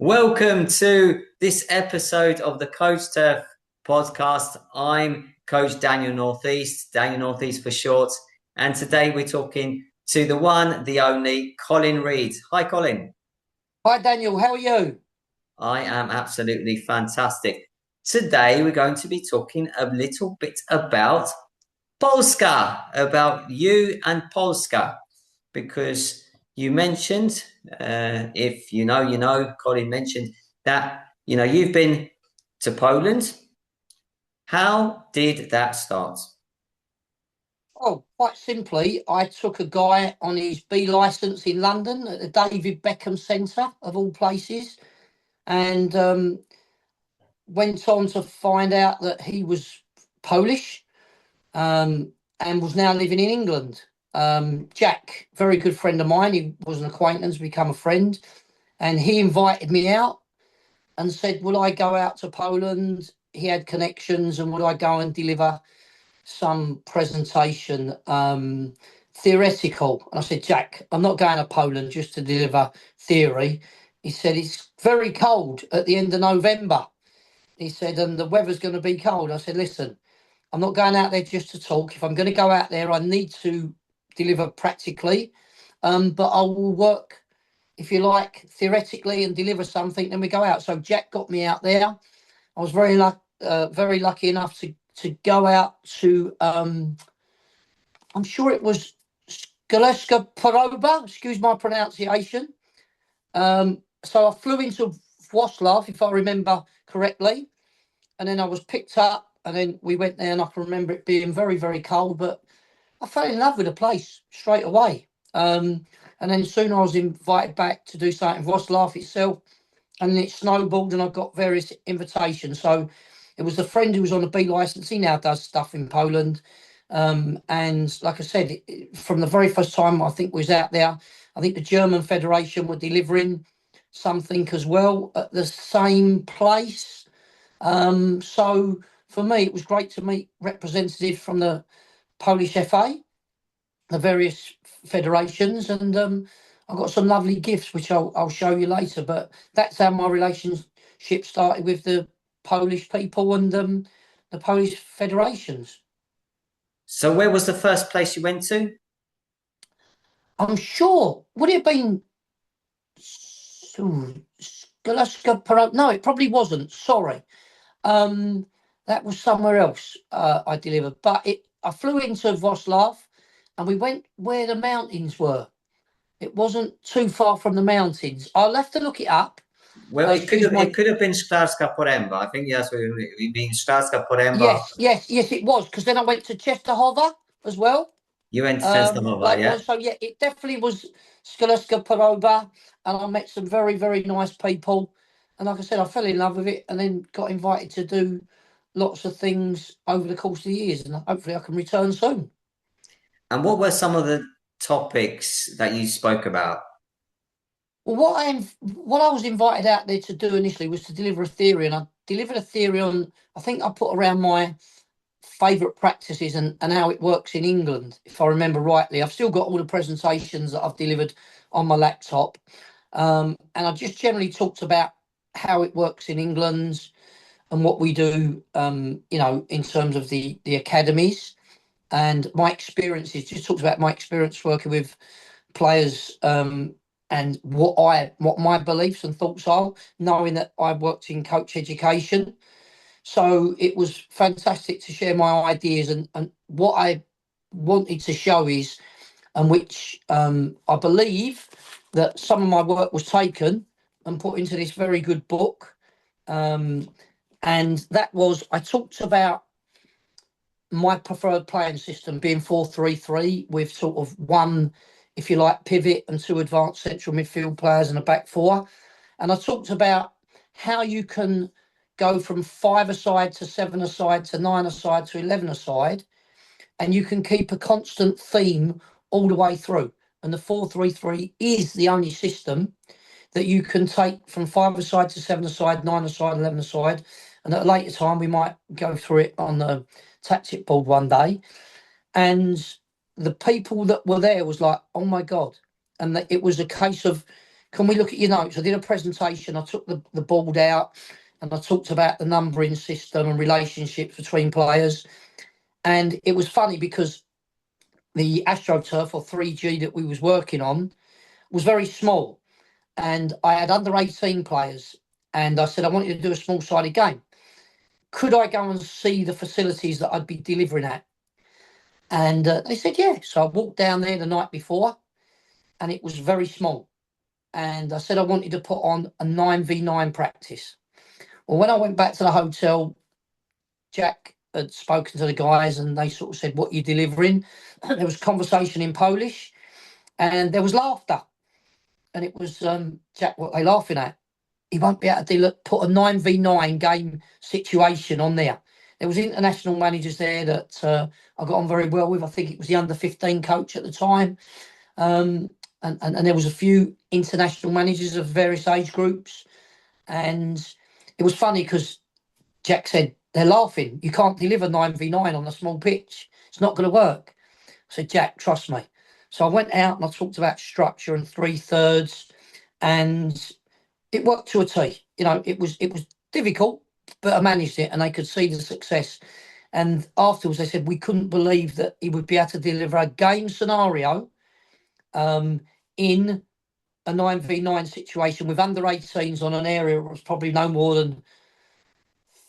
Welcome to this episode of the Coach Turf podcast. I'm Coach Daniel Northeast for short. And today we're talking to the one, the only, Colin Reid. Hi, Colin. Hi, Daniel. How are you? I am absolutely fantastic. Today we're going to be talking a little bit about Polska, about you and Polska, because you mentioned, if you know, Colin mentioned that, you've been to Poland. How did that start? Oh, quite simply, I took a guy on his B licence in London at the David Beckham Centre, of all places, and went on to find out that he was Polish and was now living in England. Jack, very good friend of mine, he was an acquaintance, become a friend, and he invited me out and said, "Will I go out to Poland?" He had connections, and would I go and deliver some presentation, theoretical? And I said, "Jack, I'm not going to Poland just to deliver theory." He said, "It's very cold at the end of November." He said, "And the weather's going to be cold." I said, "Listen, I'm not going out there just to talk. If I'm going to go out there, I need to deliver practically, but I will work, if you like, theoretically and deliver something. Then we go out." So Jack got me out there. I was very lucky enough to go out to, I'm sure it was Skaleska Poroba, excuse my pronunciation. So I flew into Wrocław, if I remember correctly, and then I was picked up, and then we went there, and I can remember it being very, very cold, but I fell in love with the place straight away. And then soon I was invited back to do something in Wrocław itself, and then it snowballed, and I got various invitations. So it was a friend who was on a B licence. He now does stuff in Poland. And like I said, from the very first time I think we was out there, I think the German Federation were delivering something as well at the same place. So for me, it was great to meet representatives from the Polish FA, the various federations, and I got some lovely gifts, which I'll show you later. But that's how my relationship started with the Polish people and the Polish federations. So where was the first place you went to? I'm sure, would it have been No, it probably wasn't. Sorry. Um, that was somewhere else I delivered. But I flew into Wrocław and we went where the mountains were. It wasn't too far from the mountains. I'll have to look it up. Well, it could Excuse have my. it could have been Szklarska Poręba. I think that's what we mean. Szklarska Poręba. Yes, it was. Because then I went to Częstochowa as well. You went to Częstochowa, yeah? Later on. So yeah, it definitely was Skaleska Poroba, and I met some very, very nice people. And like I said, I fell in love with it, and then got invited to do lots of things over the course of the years, and hopefully I can return soon. And what were some of the topics that you spoke about? Well, what I was invited out there to do initially was to deliver a theory, and I delivered a theory on. I think I put around my favourite practices and how it works in England, if I remember rightly. I've still got all the presentations that I've delivered on my laptop, and I just generally talked about how it works in England and what we do, in terms of the academies and my experiences. Just talked about my experience working with players, and what my beliefs and thoughts are, knowing that I worked in coach education. So it was fantastic to share my ideas, and what I wanted to show is, and which I believe that some of my work was taken and put into this very good book. And that was, I talked about my preferred playing system being 4-3-3 with sort of one, if you like, pivot and two advanced central midfield players and a back four. And I talked about how you can go from 5-a-side to 7-a-side to 9-a-side to 11-a-side, and you can keep a constant theme all the way through. And the 4-3-3 is the only system that you can take from 5-a-side to 7-a-side, 9-a-side, 11-a-side. And at a later time, we might go through it on the tactic board one day. And the people that were there was like, oh my God. And it was a case of can we look at your notes? I did a presentation. I took the board out and I talked about the numbering system and relationships between players. And it was funny because the AstroTurf or 3G that we was working on was very small. And I had under 18 players. And I said, I want you to do a small-sided game. Could I go and see the facilities that I'd be delivering at? And they said, yeah. So I walked down there the night before and it was very small. And I said I wanted to put on a 9v9 practice. Well, when I went back to the hotel, Jack had spoken to the guys and they sort of said, what are you delivering? There was conversation in Polish and there was laughter. And it was, Jack, what are they laughing at? He won't be able to put a 9v9 game situation on there. There was international managers there that I got on very well with. I think it was the under-15 coach at the time. And there was a few international managers of various age groups. And it was funny because Jack said, they're laughing. You can't deliver 9v9 on a small pitch. It's not going to work. I said, Jack, trust me. So I went out and I talked about structure and 3/3, and it worked to a T. You know, it was difficult, but I managed it and they could see the success. And afterwards they said we couldn't believe that he would be able to deliver a game scenario in a 9v9 situation with under 18s on an area that was probably no more than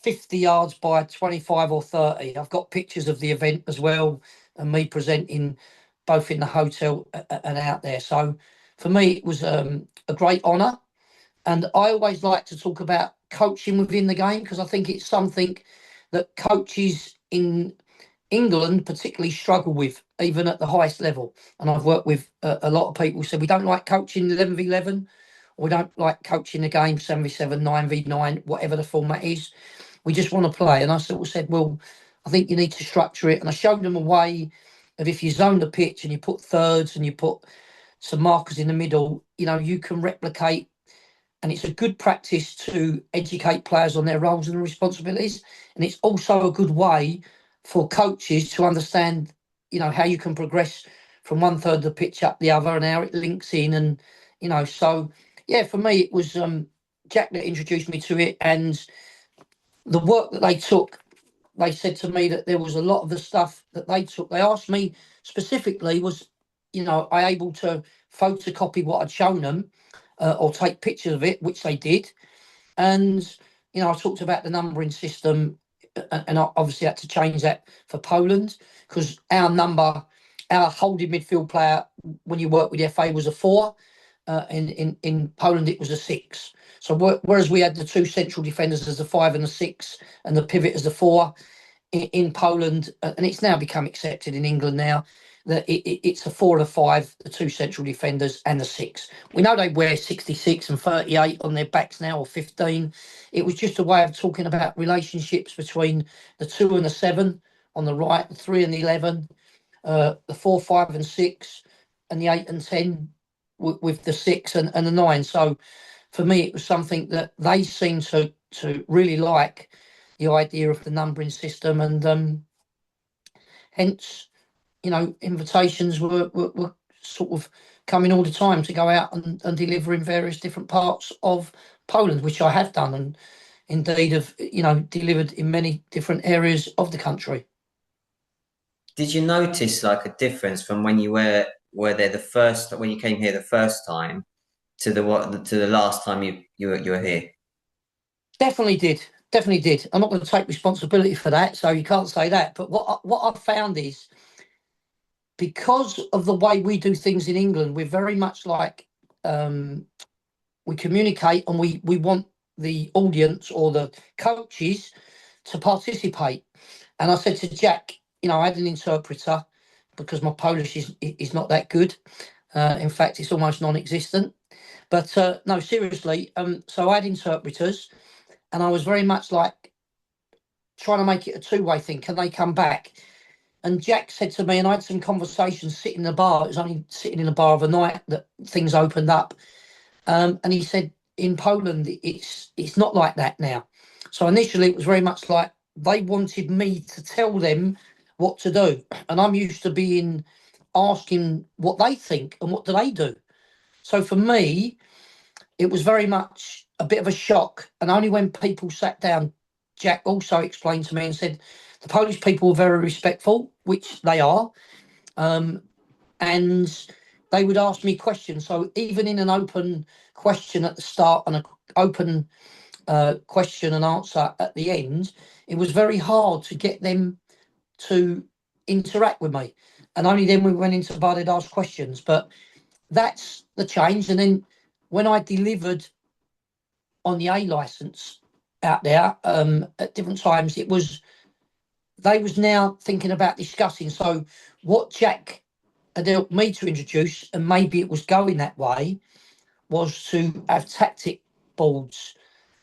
50 yards by 25 or 30. I've got pictures of the event as well and me presenting both in the hotel and out there. So for me, it was a great honour. And I always like to talk about coaching within the game because I think it's something that coaches in England particularly struggle with, even at the highest level. And I've worked with a lot of people who said we don't like coaching 11v11, or we don't like coaching the game 7v7, 9v9, whatever the format is. We just want to play. And I sort of said, well, I think you need to structure it. And I showed them a way of if you zone the pitch and you put thirds and you put some markers in the middle, you know, you can replicate. And it's a good practice to educate players on their roles and responsibilities. And it's also a good way for coaches to understand, you know, how you can progress from one third of the pitch up the other and how it links in. And, you know, so, yeah, for me, it was Jack that introduced me to it. And the work that they took, they said to me that there was a lot of the stuff that they took. They asked me specifically, was, you know, I able to photocopy what I'd shown them or take pictures of it, which they did. And, you know, I talked about the numbering system and I obviously had to change that for Poland because our holding midfield player, when you work with the FA, was a 4. In Poland, it was a 6. So whereas we had the 2 central defenders as a 5 and a 6 and the pivot as a 4 in Poland, and it's now become accepted in England now, that it's a 4 and a 5, the 2 central defenders and the 6. We know they wear 66 and 38 on their backs now, or 15. It was just a way of talking about relationships between the 2 and the 7 on the right, the 3 and the 11, the 4, 5 and 6, and the 8 and 10 with the 6 and the 9. So for me, it was something that they seemed to really like, the idea of the numbering system, and hence, you know, invitations were sort of coming all the time to go out and deliver in various different parts of Poland, which I have done, and indeed have, you know, delivered in many different areas of the country. Did you notice like a difference from when you were there when you came here the first time to the last time you were here? Definitely did. I'm not going to take responsibility for that, so you can't say that. But what I've found is, because of the way we do things in England, we're very much like we communicate and we want the audience or the coaches to participate. And I said to Jack, you know, I had an interpreter because my Polish is not that good. In fact, it's almost non-existent. But no, seriously. So I had interpreters, and I was very much like trying to make it a two-way thing. Can they come back? And Jack said to me, and I had some conversations sitting in the bar. It was only sitting in the bar of a night that things opened up. And he said, in Poland, it's not like that now. So initially, it was very much like they wanted me to tell them what to do. And I'm used to asking what they think and what do they do. So for me, it was very much a bit of a shock. And only when people sat down, Jack also explained to me and said the Polish people were very respectful, which they are. And they would ask me questions. So even in an open question at the start and an open question and answer at the end, it was very hard to get them to interact with me. And only then we went into bar, they'd ask questions. But that's the change. And then when I delivered on the A license out there at different times, they was now thinking about discussing. So what Jack had helped me to introduce, and maybe it was going that way, was to have tactic boards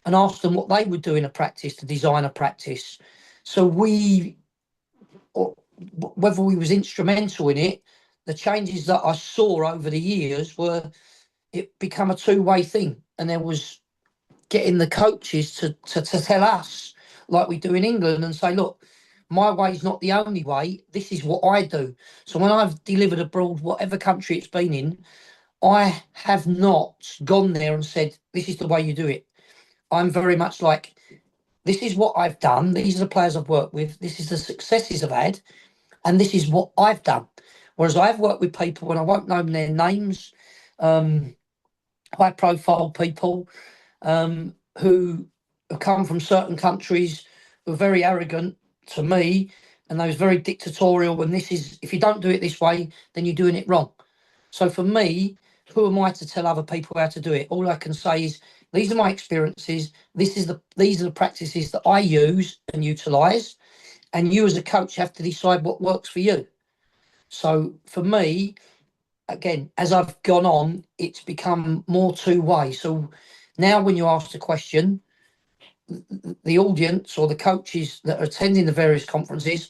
and ask them what they would do in a practice to design a practice. So whether we was instrumental in it, the changes that I saw over the years were it become a two-way thing, and there was getting the coaches to tell us, like we do in England, and say, look, my way's not the only way. This is what I do. So when I've delivered abroad, whatever country it's been in, I have not gone there and said, this is the way you do it. I'm very much like, this is what I've done. These are the players I've worked with. This is the successes I've had. And this is what I've done. Whereas I've worked with people, and I won't know their names, high profile people who have come from certain countries who are very arrogant to me, and they was very dictatorial. And this is, if you don't do it this way, then you're doing it wrong. So for me, who am I to tell other people how to do it? All I can say is, these are my experiences. These are the practices that I use and utilise. And you as a coach have to decide what works for you. So for me, again, as I've gone on, it's become more two-way. So now when you ask the question, the audience or the coaches that are attending the various conferences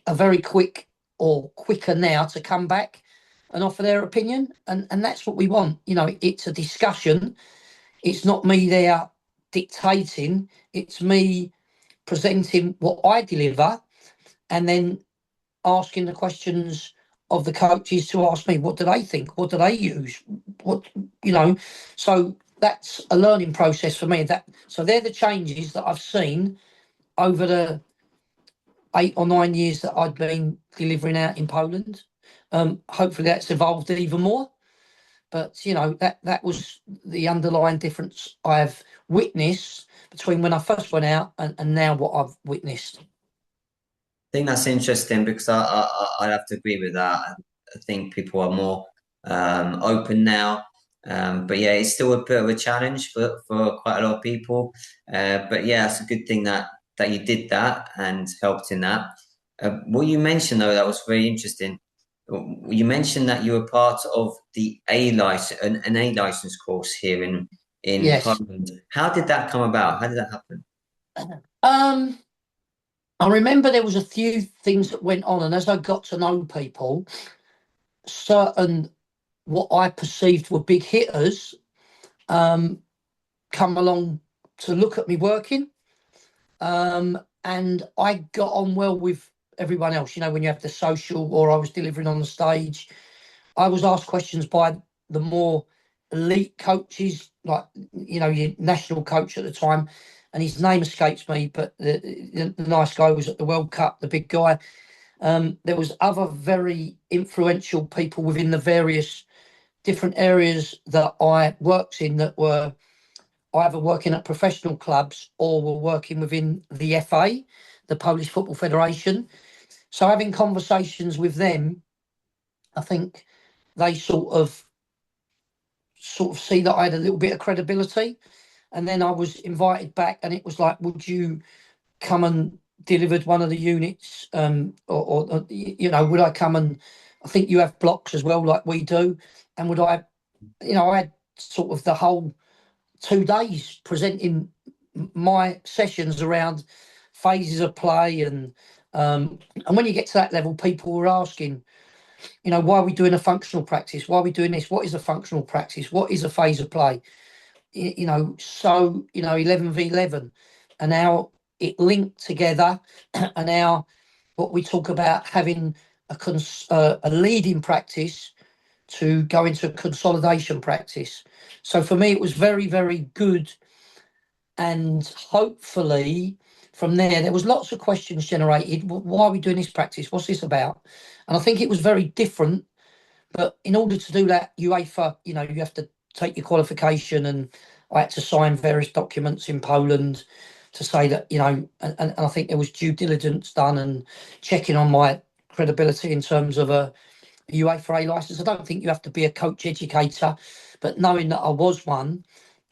are very quick or quicker now to come back and offer their opinion. And that's what we want. You know, it's a discussion. It's not me there dictating. It's me presenting what I deliver, and then asking the questions of the coaches to ask me, what do they think? What do they use? So that's a learning process for me. So they're the changes that I've seen over the 8 or 9 years that I've been delivering out in Poland. Hopefully that's evolved even more. But, that was the underlying difference I've witnessed between when I first went out and now what I've witnessed. I think that's interesting because I'd have to agree with that. I think people are more open now. But yeah, it's still a bit of a challenge for quite a lot of people. But yeah, it's a good thing that you did that and helped in that. What you mentioned though, that was very interesting. You mentioned that you were part of the an A license course here in Yes. Poland. How did that come about? How did that happen? I remember there was a few things that went on, and as I got to know people, certain what I perceived were big hitters come along to look at me working, and I got on well with everyone else. When you have the social, or I was delivering on the stage, I was asked questions by the more elite coaches, like your national coach at the time, and his name escapes me, but the nice guy was at the World Cup, the big guy. There was other very influential people within the various different areas that I worked in that were either working at professional clubs or were working within the FA, the Polish Football Federation. So having conversations with them, I think they sort of see that I had a little bit of credibility. And then I was invited back, and it was like, would you come and delivered one of the units, or would I come and, I think you have blocks as well like we do, and would I had sort of the whole 2 days presenting my sessions around phases of play, and when you get to that level, people were asking, why are we doing a functional practice? Why are we doing this? What is a functional practice? What is a phase of play? 11v11, and now it linked together, and now what we talk about having a leading practice to go into consolidation practice. So for me, it was very, very good. And hopefully from there was lots of questions generated. Why are we doing this practice? What's this about? And I think it was very different. But in order to do that, UEFA, you have to take your qualification, and I had to sign various documents in Poland to say that, and I think there was due diligence done and checking on my credibility in terms of a UEFA A license. I don't think you have to be a coach educator, but knowing that I was one,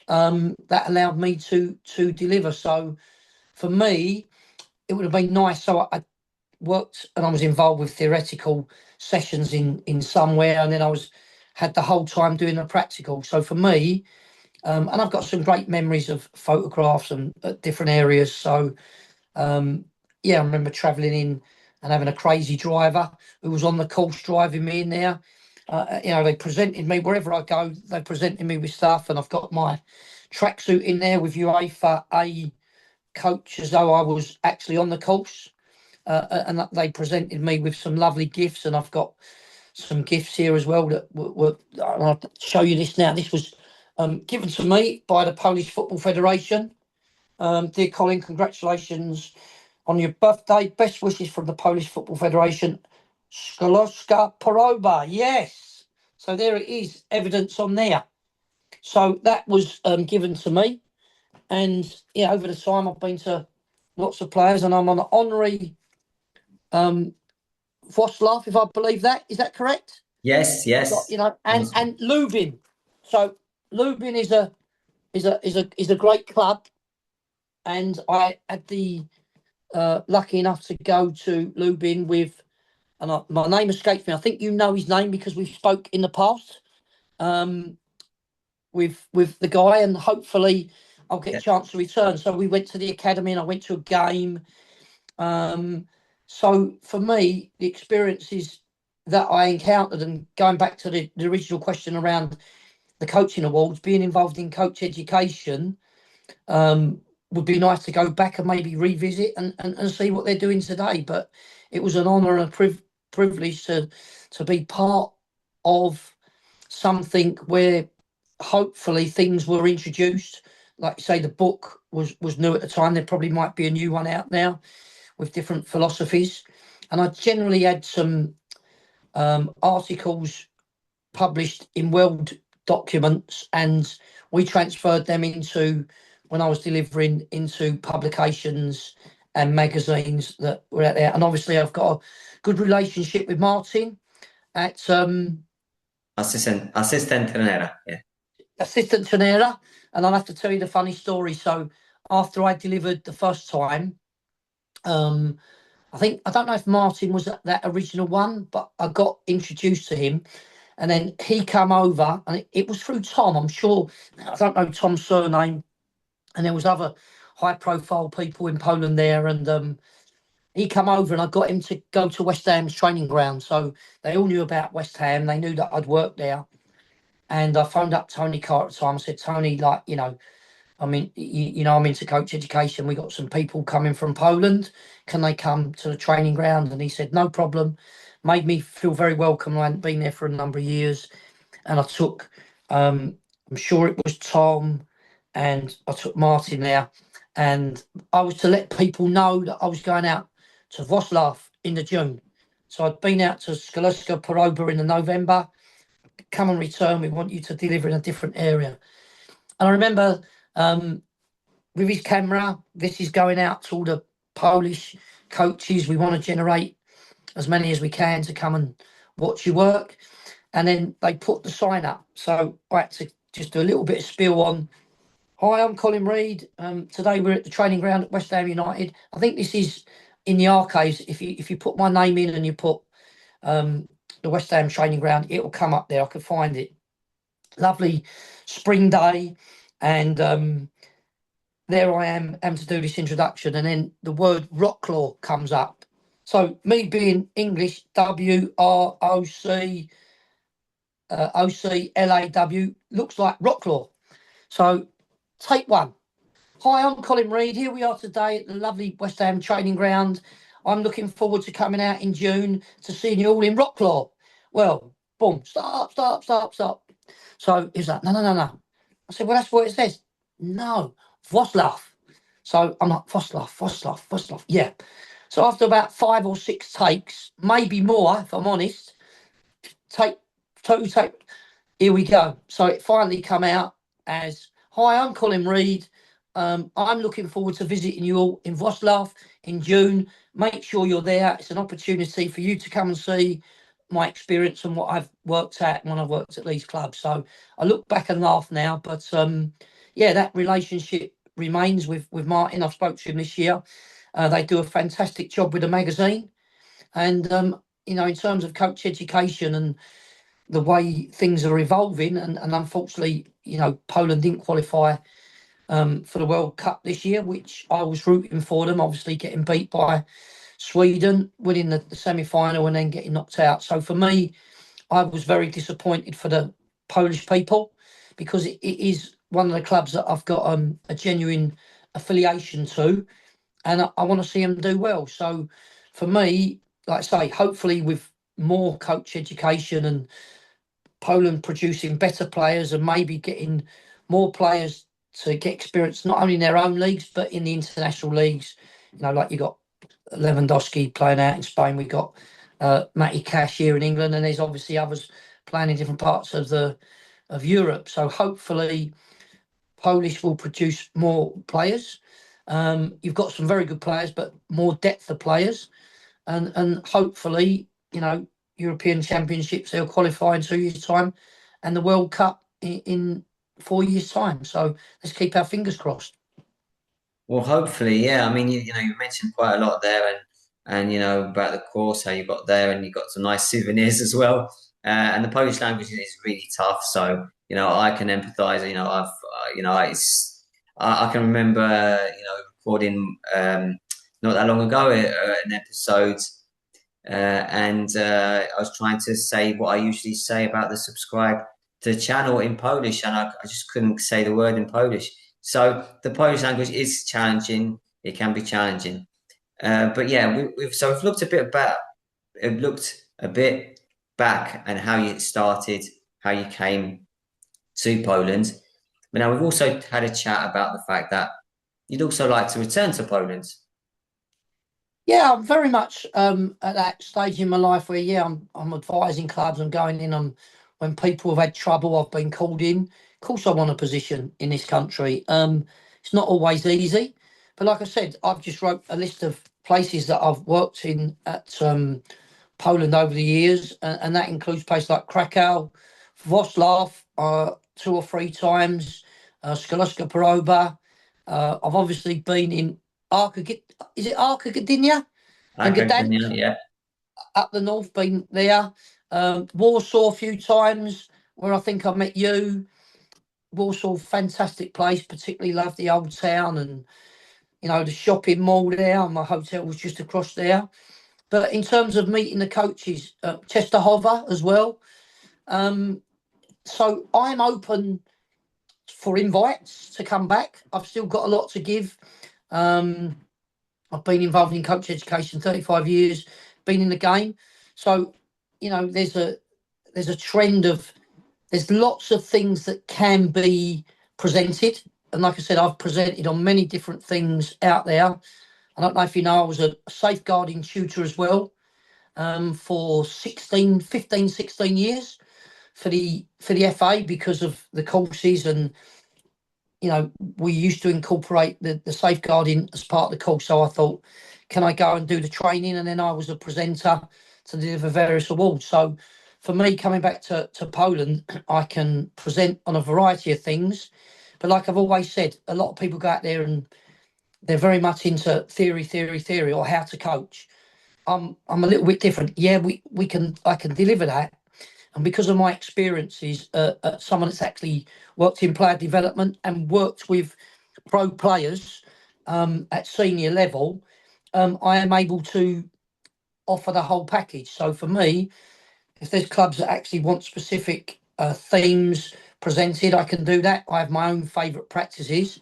that allowed me to deliver. So for me, it would have been nice. So I worked and I was involved with theoretical sessions in somewhere, and then I had the whole time doing the practical. So for me, and I've got some great memories of photographs and different areas. So I remember travelling in and having a crazy driver who was on the course driving me in there. They presented me wherever I go. They presented me with stuff, and I've got my tracksuit in there with UEFA A coach as though I was actually on the course. And they presented me with some lovely gifts, and I've got some gifts here as well that were I'll show you this now. This was given to me by the Polish Football Federation. Dear Colin, congratulations on your birthday. Best wishes from the Polish Football Federation. Skoloska Poroba. Yes. So there it is, evidence on there. So that was given to me. And over the time I've been to lots of players, and I'm on an honorary Wrocław, if I believe that. Is that correct? Yes. And Lubin. So Lubin is a great club, and I had the lucky enough to go to Lubin with, and my name escapes me. I think you know his name because we've spoke in the past with the guy, and hopefully I'll get a chance to return. So we went to the academy, and I went to a game. So for me, the experiences that I encountered, and going back to the original question around the coaching awards, being involved in coach education, would be nice to go back and maybe revisit and see what they're doing today. But it was an honour and a privilege to be part of something where hopefully things were introduced. Like you say, the book was new at the time. There probably might be a new one out now with different philosophies. And I generally had some articles published in World Documents, and we transferred them into, when I was delivering, into publications and magazines that were out there. And obviously I've got a good relationship with Martin at assistant trainer. Yeah. Assistant trainer. And I'll have to tell you the funny story. So after I delivered the first time, I don't know if Martin was that original one, but I got introduced to him, and then he came over, and it was through Tom. I'm sure, I don't know Tom's surname, and there was other high-profile people in Poland there, and he came over, and I got him to go to West Ham's training ground. So they all knew about West Ham. They knew that I'd worked there, and I phoned up Tony Carr at the time. I said, Tony, I mean, I'm into coach education. We got some people coming from Poland. Can they come to the training ground? And he said, no problem. Made me feel very welcome. I hadn't been there for a number of years. And I took, I'm sure it was Tom, and I took Martin there. And I was to let people know that I was going out to Wrocław in the June. So I'd been out to Skoloska Poroba in the November. Come and return. We want you to deliver in a different area. And I remember with his camera, this is going out to all the Polish coaches. We want to generate as many as we can to come and watch your work. And then they put the sign up. So I had to just do a little bit of spiel on, hi, I'm Colin Reid. Today we're at the training ground at West Ham United. I think this is in the archives. If you put my name in and you put the West Ham training ground, it will come up there. I could find it. Lovely spring day. And there I am to do this introduction, and then the word Wrocław comes up. So me being English, WROC OCLAW, looks like Wrocław. So take one. Hi, I'm Colin Reid. Here we are today at the lovely West Ham training ground. I'm looking forward to coming out in June to seeing you all in Wrocław. Well, boom, stop. So he was like, no. I said, well, that's what it says. No, Wrocław. So I'm like, Wrocław. Yeah. So after about 5 or 6 takes, maybe more, if I'm honest, take here we go. So it finally come out as, hi, I'm Colin Reid. I'm looking forward to visiting you all in Wrocław in June. Make sure you're there. It's an opportunity for you to come and see my experience and what I've worked at when I've worked at these clubs. So I look back and laugh now, but yeah, that relationship remains with Martin. I've spoke to him this year. They do a fantastic job with the magazine. And, in terms of coach education and the way things are evolving, and unfortunately, Poland didn't qualify for the World Cup this year, which I was rooting for them, obviously getting beat by Sweden, winning the semi-final and then getting knocked out. So for me, I was very disappointed for the Polish people, because it is one of the clubs that I've got a genuine affiliation to, and I want to see them do well. So for me, like I say, hopefully with more coach education and Poland producing better players and maybe getting more players to get experience, not only in their own leagues, but in the international leagues. Like you got Lewandowski playing out in Spain, we got Matty Cash here in England, and there's obviously others playing in different parts of Europe. So hopefully Polish will produce more players. You've got some very good players, but more depth of players, and hopefully, European Championships, they'll qualify in 2 years' time, and the World Cup in 4 years' time. So let's keep our fingers crossed. Well, hopefully, yeah. I mean, you mentioned quite a lot there, and about the course, how you got there, and you got some nice souvenirs as well. And the Polish language is really tough, so I can empathise. I can remember recording not that long ago an episode, and I was trying to say what I usually say about the subscribe to the channel in Polish, and I just couldn't say the word in Polish. So the Polish language is challenging. It can be challenging, but yeah, we've looked a bit back and how you started, how you came to Poland. But now we've also had a chat about the fact that you'd also like to return to Poland. Yeah, I'm very much at that stage in my life where, yeah, I'm advising clubs, I'm going in on when people have had trouble, I've been called in. Of course I want a position in this country. It's not always easy, but like I said, I've just wrote a list of places that I've worked in at Poland over the years, and that includes places like Krakow, Wrocław, 2 or 3 times, Skoloska Paroba. I've obviously been in is it Arca Gdynia? And Gdansk, Yeah. up the north, been there. Warsaw a few times, where I think I met you. Warsaw, fantastic place, particularly love the old town and, the shopping mall there. My hotel was just across there. But in terms of meeting the coaches, Czestochowa as well. So I'm open for invites to come back. I've still got a lot to give. I've been involved in coach education 35 years, been in the game. So, there's a trend of, there's lots of things that can be presented. And like I said, I've presented on many different things out there. I don't know if you know, I was a safeguarding tutor as well, for 16 years for the FA, because of the courses, and we used to incorporate the safeguarding as part of the course. So I thought, can I go and do the training? And then I was a presenter to deliver various awards. So for me, coming back to Poland, I can present on a variety of things. But like I've always said, a lot of people go out there and they're very much into theory, or how to coach. I'm a little bit different. Yeah, I can deliver that. And because of my experiences, someone that's actually worked in player development and worked with pro players at senior level, I am able to offer the whole package. So for me, if there's clubs that actually want specific themes presented, I can do that. I have my own favourite practices,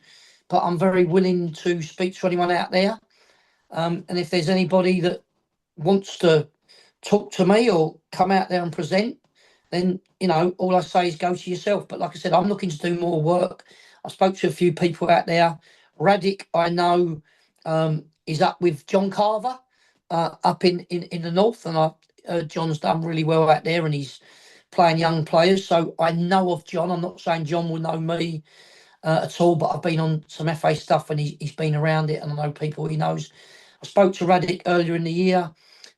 but I'm very willing to speak to anyone out there. And if there's anybody that wants to talk to me or come out there and present, then, all I say is go to yourself. But like I said, I'm looking to do more work. I spoke to a few people out there. Radic, I know, is up with John Carver up in the north, and John's done really well out there, and he's playing young players. So I know of John. I'm not saying John will know me at all, but I've been on some FA stuff, and he's been around it, and I know people he knows. I spoke to Radic earlier in the year,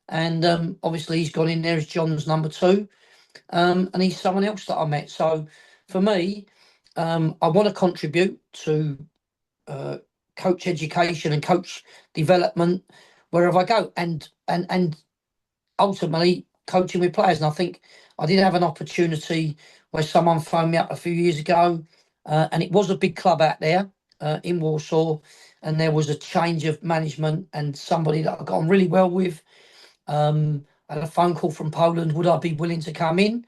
and obviously he's gone in there as John's number 2, and he's someone else that I met. So for me, I want to contribute to coach education and coach development wherever I go, and ultimately coaching with players. And I think I did have an opportunity where someone phoned me up a few years ago, and it was a big club out there in Warsaw, and there was a change of management, and somebody that I got on really well with. I had a phone call from Poland. Would I be willing to come in?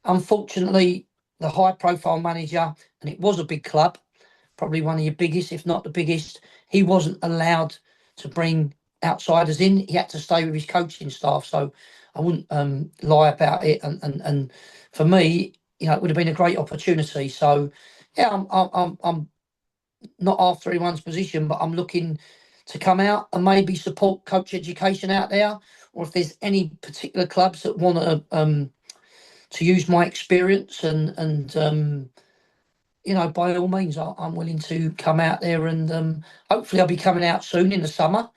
Unfortunately, the high-profile manager, and it was a big club, probably one of your biggest, if not the biggest, he wasn't allowed to bring outsiders in. He had to stay with his coaching staff. So I wouldn't lie about it. And for me, it would have been a great opportunity. So yeah, I'm not after anyone's position, but I'm looking to come out and maybe support coach education out there, or if there's any particular clubs that want to use my experience and by all means, I'm willing to come out there, and hopefully I'll be coming out soon in the summer,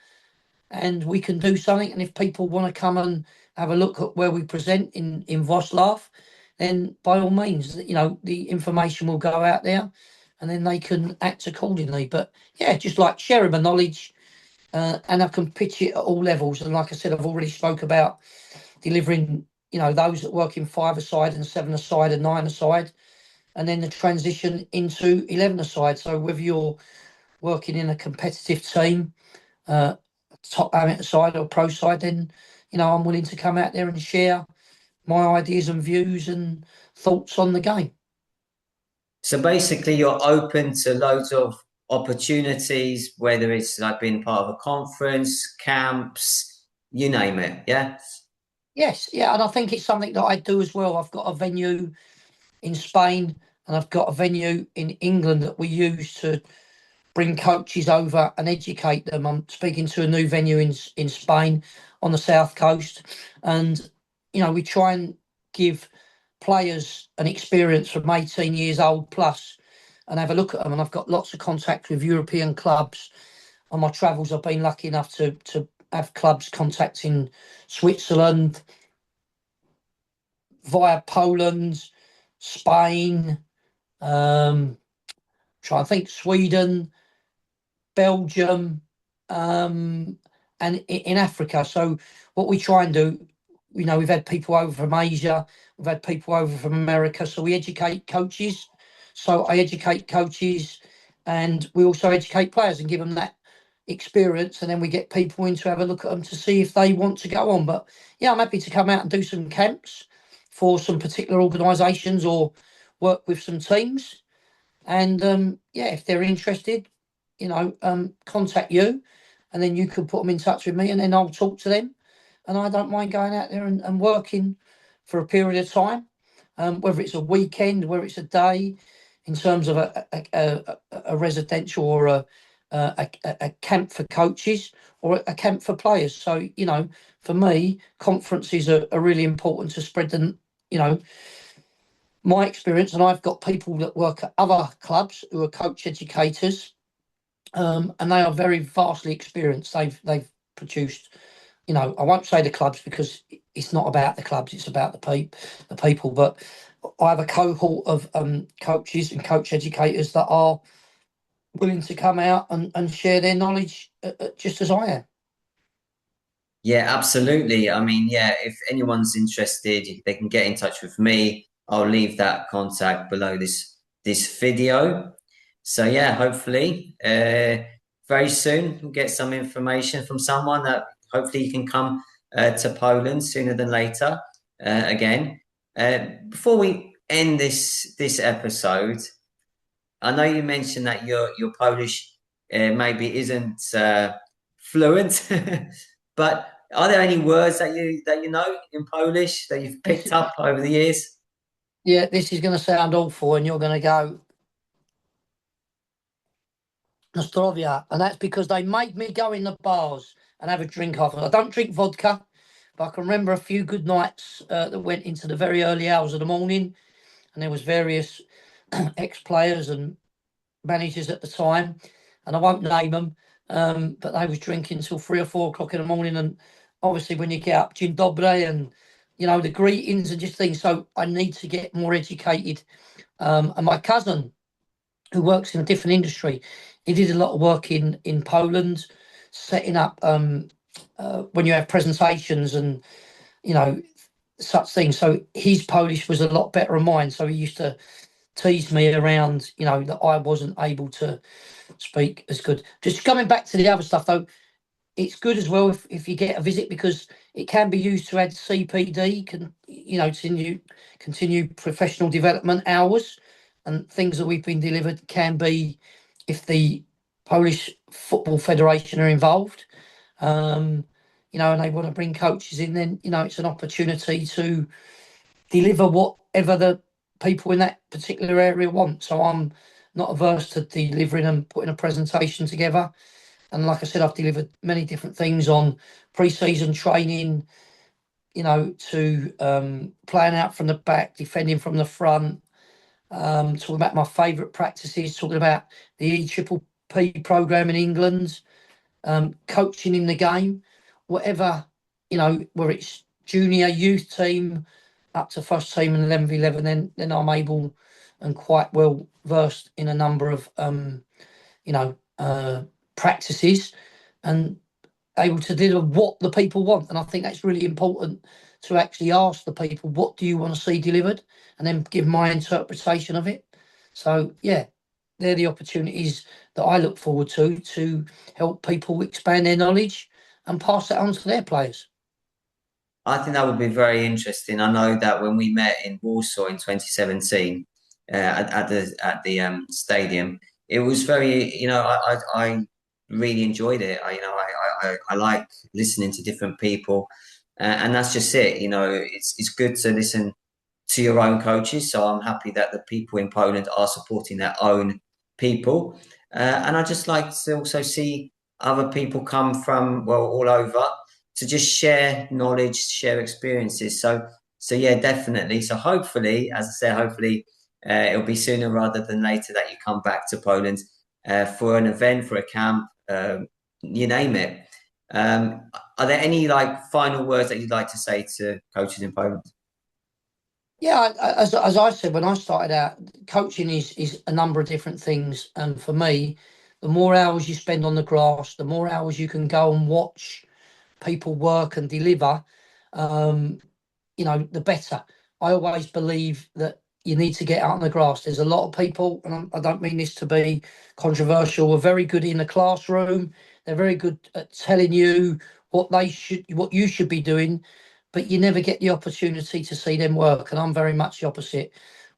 and we can do something. And if people want to come and have a look at where we present in Wrocław, then by all means, the information will go out there, and then they can act accordingly. But yeah, just like sharing my knowledge, and I can pitch it at all levels. And like I said, I've already spoke about delivering, those that work in 5-a-side and 7-a-side and 9-a-side, and then the transition into 11-a-side. So whether you're working in a competitive team, top amateur side or pro side, then I'm willing to come out there and share my ideas and views and thoughts on the game. So basically, you're open to loads of opportunities, whether it's like being part of a conference, camps, you name it. Yeah. Yes, yeah, and I think it's something that I do as well. I've got a venue in Spain, and I've got a venue in England that we use to bring coaches over and educate them. I'm speaking to a new venue in Spain on the south coast, and we try and give players an experience from 18 years old plus and have a look at them. And I've got lots of contact with European clubs. On my travels, I've been lucky enough to have clubs contacting Switzerland, via Poland, Spain, trying to think, Sweden, Belgium, and in Africa. So what we try and do, we've had people over from Asia, we've had people over from America, so we educate coaches. So I educate coaches, and we also educate players and give them that experience, and then we get people in to have a look at them to see if they want to go on. But yeah, I'm happy to come out and do some camps for some particular organisations or work with some teams. And yeah, if they're interested, contact you, and then you can put them in touch with me, and then I'll talk to them. And I don't mind going out there and working for a period of time, whether it's a weekend, whether it's a day, in terms of a residential or a camp for coaches or a camp for players. So, for me, conferences are really important to spread my experience. And I've got people that work at other clubs who are coach educators, and they are very vastly experienced. They've produced, I won't say the clubs because it's not about the clubs, it's about the people. But I have a cohort of coaches and coach educators that are willing to come out and share their knowledge just as I am. Yeah, absolutely. I mean, yeah, if anyone's interested, they can get in touch with me. I'll leave that contact below this video. So yeah, hopefully very soon we'll get some information from someone that hopefully you can come to Poland sooner than later again. Before we end this episode, I know you mentioned that your Polish maybe isn't fluent, but Are there any words that you know in Polish that you've picked up over the years? Yeah, this is going to sound awful, and you're going to go Nostrovia, and that's because they made me go in the bars and have a drink after. I don't drink vodka, but I can remember a few good nights that went into the very early hours of the morning, and there was various ex-players and managers at the time, and I won't name them, but they was drinking till 3 or 4 o'clock in the morning, and obviously when you get up, Dzień dobry, and the greetings and just things. So I need to get more educated. And my cousin, who works in a different industry, he did a lot of work in Poland, setting up when you have presentations and such things. So his Polish was a lot better than mine. So he used to tease me around, that I wasn't able to speak as good. Just coming back to the other stuff though, it's good as well if you get a visit, because it can be used to add CPD, continue professional development hours, and things that we've been delivered can be, if the Polish Football Federation are involved, and they want to bring coaches in, then it's an opportunity to deliver whatever the people in that particular area want. So I'm not averse to delivering and putting a presentation together. And like I said, I've delivered many different things on pre-season training, to playing out from the back, defending from the front, talking about my favourite practices, talking about the EPPP programme in England, coaching in the game, whatever, where it's junior, youth team, up to first team and 11v11, then I'm able and quite well versed in a number of, practices, and able to deliver what the people want. And I think that's really important, to actually ask the people, what do you want to see delivered? And then give my interpretation of it. So, yeah, they're the opportunities that I look forward to help people expand their knowledge and pass that on to their players. I think that would be very interesting. I know that when we met in Warsaw in 2017 at the stadium, it was very, I really enjoyed it. I like listening to different people, and that's just it. It's good to listen to your own coaches. So I'm happy that the people in Poland are supporting their own people, and I just like to also see other people come from, well, all over, to just share knowledge, share experiences. So yeah, definitely. So hopefully, as I said, hopefully it'll be sooner rather than later that you come back to Poland for an event, for a camp, you name it. Are there any final words that you'd like to say to coaches in Poland? Yeah, as I said, when I started out, coaching is a number of different things. And for me, the more hours you spend on the grass, the more hours you can go and watch people work and deliver, the better. I always believe that you need to get out on the grass. There's a lot of people, and I don't mean this to be controversial, are very good in the classroom. They're very good at telling you what you should be doing, but you never get the opportunity to see them work. And I'm very much the opposite.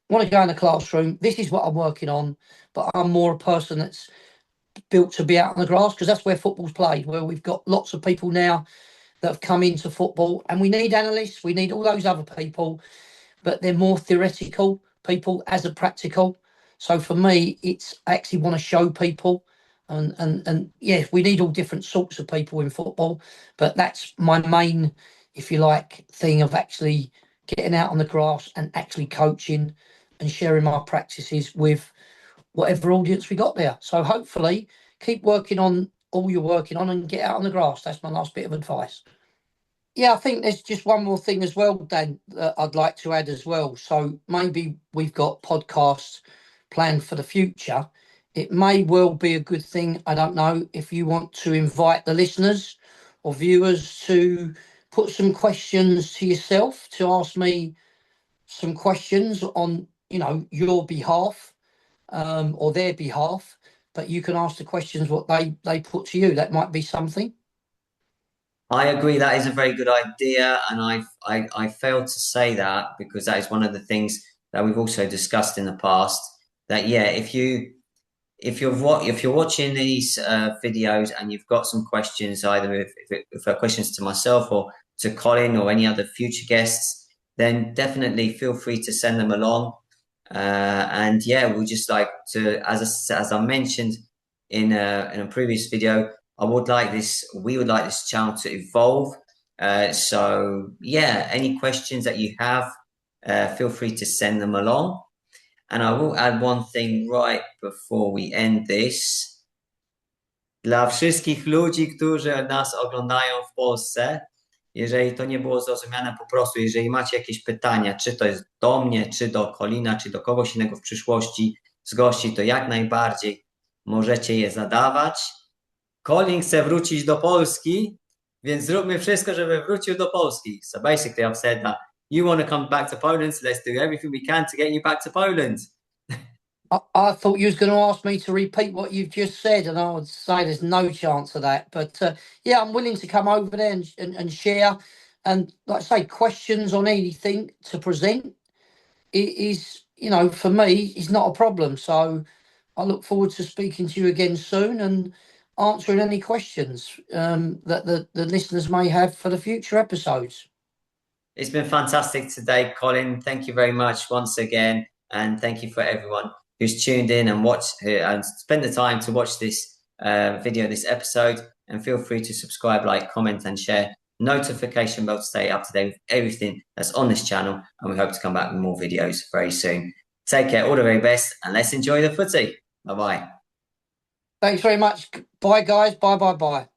I want to go in the classroom. This is what I'm working on, but I'm more a person that's built to be out on the grass, because that's where football's played, where we've got lots of people now that have come into football, and we need analysts, we need all those other people, but they're more theoretical people as a practical. So for me, it's I actually want to show people, and yeah, we need all different sorts of people in football, but that's my main, if you like, thing of actually getting out on the grass and actually coaching and sharing my practices with whatever audience we got there. So hopefully keep working on all you're working on and get out on the grass. That's my last bit of advice. Yeah, I think there's just one more thing as well, Dan, that I'd like to add as well. So maybe we've got podcasts planned for the future. It may well be a good thing, I don't know, if you want to invite the listeners or viewers to put some questions to yourself, to ask me some questions on, your behalf, or their behalf, but you can ask the questions what they put to you. That might be something. I agree. That is a very good idea, and I failed to say that because that is one of the things that we've also discussed in the past. That yeah, if you're watching these videos and you've got some questions, either if they're questions to myself or to Colin or any other future guests, then definitely feel free to send them along. And yeah, we just like to, as I mentioned in a previous video, we would like this channel to evolve. So yeah, any questions that you have, feel free to send them along. And I will add one thing right before we end this. Dla wszystkich ludzi, którzy nas oglądają w Polsce, jeżeli to nie było zrozumiane po prostu, jeżeli macie jakieś pytania, czy to jest do mnie, czy do Colina, czy do kogoś innego w przyszłości z gości, to jak najbardziej możecie je zadawać. Colin chce wrócić do Polski, więc zróbmy wszystko, żeby wrócił do Polski. So basically I've said that you want to come back to Poland, so let's do everything we can to get you back to Poland. I thought you was going to ask me to repeat what you've just said, and I would say there's no chance of that. But yeah, I'm willing to come over there and share. And like I say, questions on anything to present is, for me, is not a problem. So I look forward to speaking to you again soon and answering any questions that the listeners may have for the future episodes. It's been fantastic today, Colin. Thank you very much once again. And thank you for everyone who's tuned in and watched and spent the time to watch this video, this episode. And feel free to subscribe, like, comment, and share. Notification bell to stay up to date with everything that's on this channel. And we hope to come back with more videos very soon. Take care, all the very best, and let's enjoy the footy. Bye-bye. Thanks very much. Bye, guys. Bye, bye, bye.